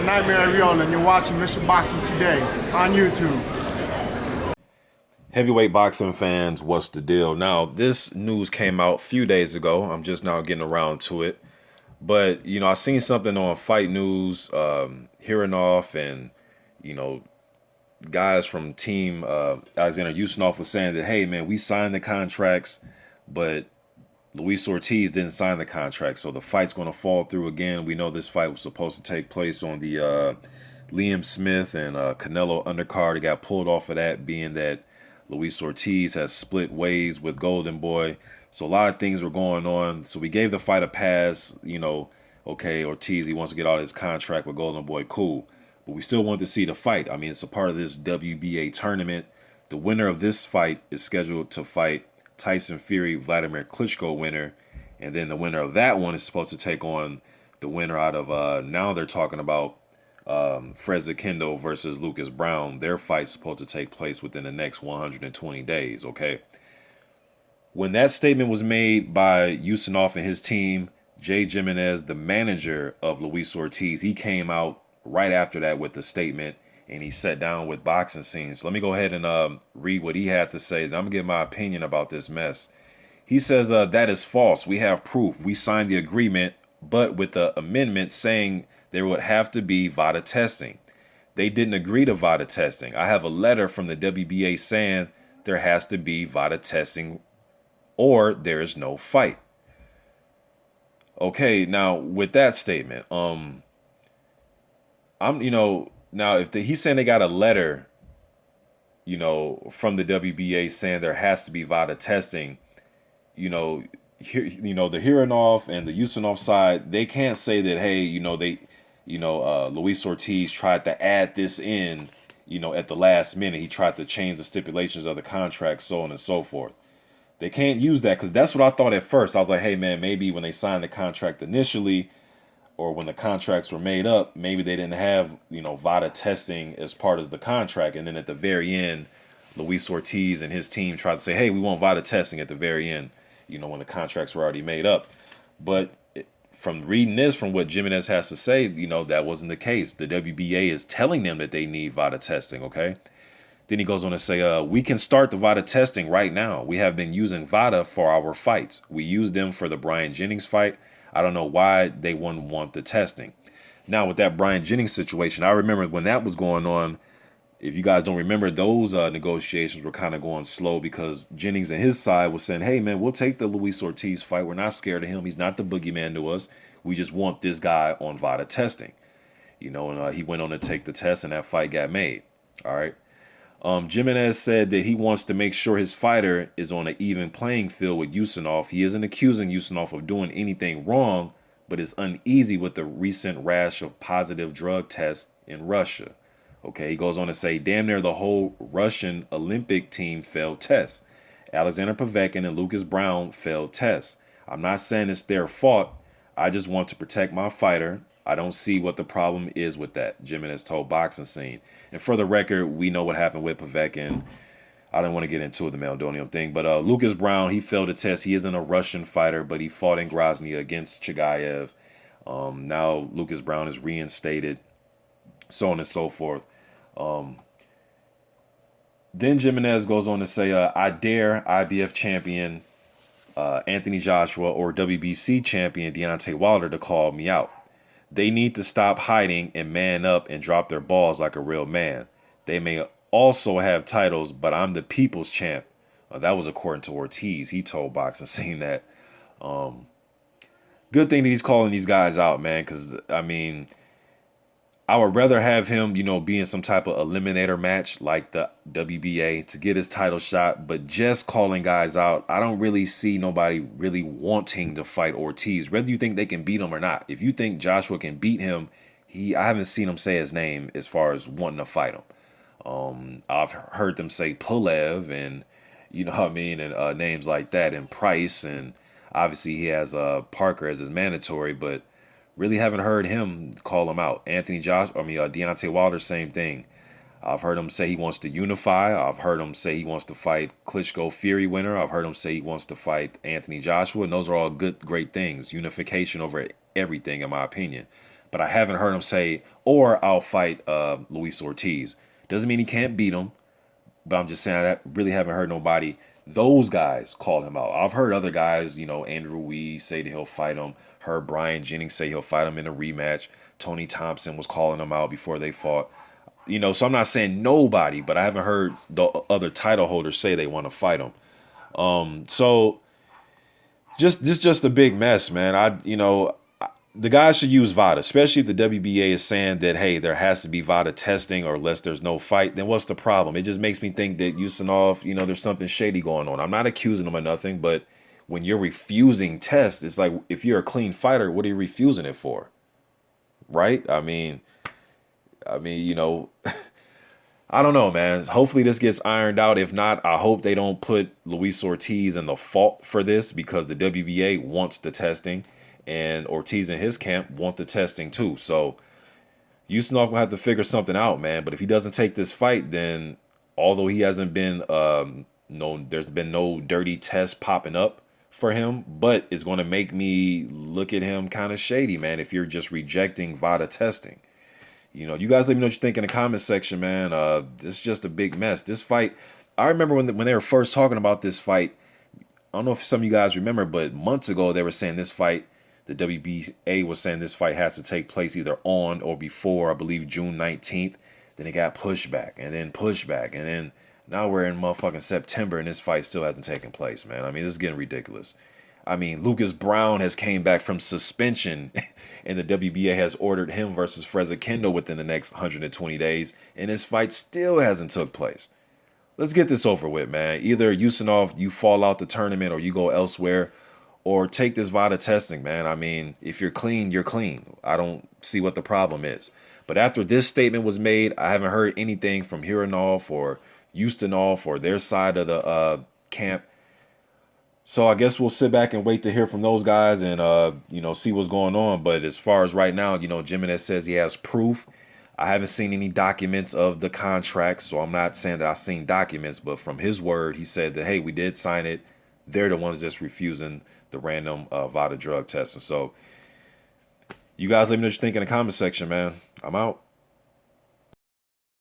Nightmare Real, and you're watching Mr. Boxing Today on YouTube. Heavyweight boxing fans, what's the deal? Now, this news came out a few days ago. I'm just now getting around to it. But, I seen something on Fight News, hearing off, and, guys from team Alexander Ustinov was saying that, hey, man, we signed the contracts, but Luis Ortiz didn't sign the contract, so the fight's going to fall through again. We know this fight was supposed to take place on the Liam Smith and Canelo undercard. It got pulled off of that, being that Luis Ortiz has split ways with Golden Boy. So a lot of things were going on. So we gave the fight a pass. Okay, Ortiz, he wants to get out of his contract with Golden Boy. Cool. But we still want to see the fight. I mean, it's a part of this WBA tournament. The winner of this fight is scheduled to fight Tyson Fury, Vladimir Klitschko winner. And then the winner of that one is supposed to take on the winner out of, now they're talking about Freza Kendo versus Lucas Brown. Their fight's supposed to take place within the next 120 days, okay? When that statement was made by Ustinov and his team, Jay Jimenez, the manager of Luis Ortiz, he came out right after that with the statement, and he sat down with Boxing Scene. So let me go ahead and read what he had to say. I'm going to give my opinion about this mess. He says, that is false. We have proof. We signed the agreement, but with the amendment saying there would have to be VADA testing. They didn't agree to VADA testing. I have a letter from the WBA saying there has to be VADA testing or there is no fight. Okay, now with that statement, now if he's saying they got a letter, from the WBA saying there has to be VADA testing, the Hiranov and the Ustinov side, they can't say that, hey, Luis Ortiz tried to add this in, at the last minute. He tried to change the stipulations of the contract, so on and so forth. They can't use that, because that's what I thought at first. I was like, hey, man, maybe when they signed the contract initially, or when the contracts were made up, maybe they didn't have, VADA testing as part of the contract. And then at the very end, Luis Ortiz and his team tried to say, hey, we want VADA testing at the very end, when the contracts were already made up. But from reading this, from what Jimenez has to say, that wasn't the case. The WBA is telling them that they need VADA testing, okay? Then he goes on to say, we can start the VADA testing right now. We have been using VADA for our fights. We used them for the Brian Jennings fight. I don't know why they wouldn't want the testing. Now, with that Brian Jennings situation, I remember when that was going on, if you guys don't remember, those negotiations were kind of going slow because Jennings and his side was saying, hey, man, we'll take the Luis Ortiz fight. We're not scared of him. He's not the boogeyman to us. We just want this guy on VADA testing. And he went on to take the test, and that fight got made. All right. Jimenez said that he wants to make sure his fighter is on an even playing field with Ustinov. He isn't accusing Ustinov of doing anything wrong, but is uneasy with the recent rash of positive drug tests in Russia. Okay, he goes on to say, damn near the whole Russian Olympic team failed tests. Alexander Povetkin and Lucas Brown failed tests. I'm not saying it's their fault. I just want to protect my fighter. I don't see what the problem is with that, Jimenez told Boxing Scene. And for the record, we know what happened with Povetkin. I don't want to get into the Maldonium thing, but Lucas Brown, he failed a test. He isn't a Russian fighter, but he fought in Grozny against Chigayev. Now Lucas Brown is reinstated, so on and so forth. Then Jimenez goes on to say, I dare IBF champion Anthony Joshua or WBC champion Deontay Wilder to call me out. They need to stop hiding and man up and drop their balls like a real man. They may also have titles, but I'm the people's champ. That was according to Ortiz. He told Boxing Scene that. Good thing that he's calling these guys out, man, because, I mean, I would rather have him, be in some type of eliminator match like the WBA to get his title shot. But just calling guys out, I don't really see nobody really wanting to fight Ortiz, whether you think they can beat him or not. If you think Joshua can beat him, I haven't seen him say his name as far as wanting to fight him. I've heard them say Pulev and, and names like that, and Price. And obviously he has Parker as his mandatory, but really haven't heard him call him out. Deontay Wilder, same thing. I've heard him say he wants to unify. I've heard him say he wants to fight Klitschko Fury winner. I've heard him say he wants to fight Anthony Joshua. And those are all great things. Unification over everything, in my opinion. but I haven't heard him say, or I'll fight Luis Ortiz. Doesn't mean he can't beat him, but I'm just saying I really haven't heard nobody, those guys, call him out. I've heard other guys, Andrew Ruiz say that he'll fight him. Heard Brian Jennings say he'll fight him in a rematch. Tony Thompson was calling him out before they fought. So I'm not saying nobody, but I haven't heard the other title holders say they want to fight him. So just a big mess, man. The guys should use VADA, especially if the WBA is saying that, hey, there has to be VADA testing or unless there's no fight, then what's the problem? It just makes me think that Ustinov, there's something shady going on. I'm not accusing him of nothing, but when you're refusing tests, it's like, if you're a clean fighter, what are you refusing it for? Right? I mean, I don't know, man. Hopefully this gets ironed out. If not, I hope they don't put Luis Ortiz in the fault for this, because the WBA wants the testing and Ortiz and his camp want the testing too. So Ustinov will have to figure something out, man. But if he doesn't take this fight, then although he hasn't been, there's been no dirty test popping up for him, but it's going to make me look at him kind of shady, man, if you're just rejecting VADA testing. You guys let me know what you think in the comment section, man. This is just a big mess. This fight, I remember when they were first talking about this fight. I don't know if some of you guys remember, but months ago they were saying this fight, the WBA was saying this fight has to take place either on or before, I believe, June 19th. Then it got pushed back and then pushed back. And then now we're in motherfucking September and this fight still hasn't taken place, man. I mean, this is getting ridiculous. I mean, Lucas Brown has came back from suspension and the WBA has ordered him versus Freza Kendall within the next 120 days. And this fight still hasn't took place. Let's get this over with, man. Either Ustinov, you fall out the tournament or you go elsewhere, or take this VADA testing, man. I mean, if you're clean, you're clean. I don't see what the problem is. But after this statement was made, I haven't heard anything from Huronov or Ustinov or their side of the camp. So I guess we'll sit back and wait to hear from those guys and, see what's going on. But as far as right now, Jimenez says he has proof. I haven't seen any documents of the contract, so I'm not saying that I've seen documents. But from his word, he said that, hey, we did sign it. They're the ones that's refusing the random VADA drug testing. So you guys let me know what you think in the comment section, man. I'm out.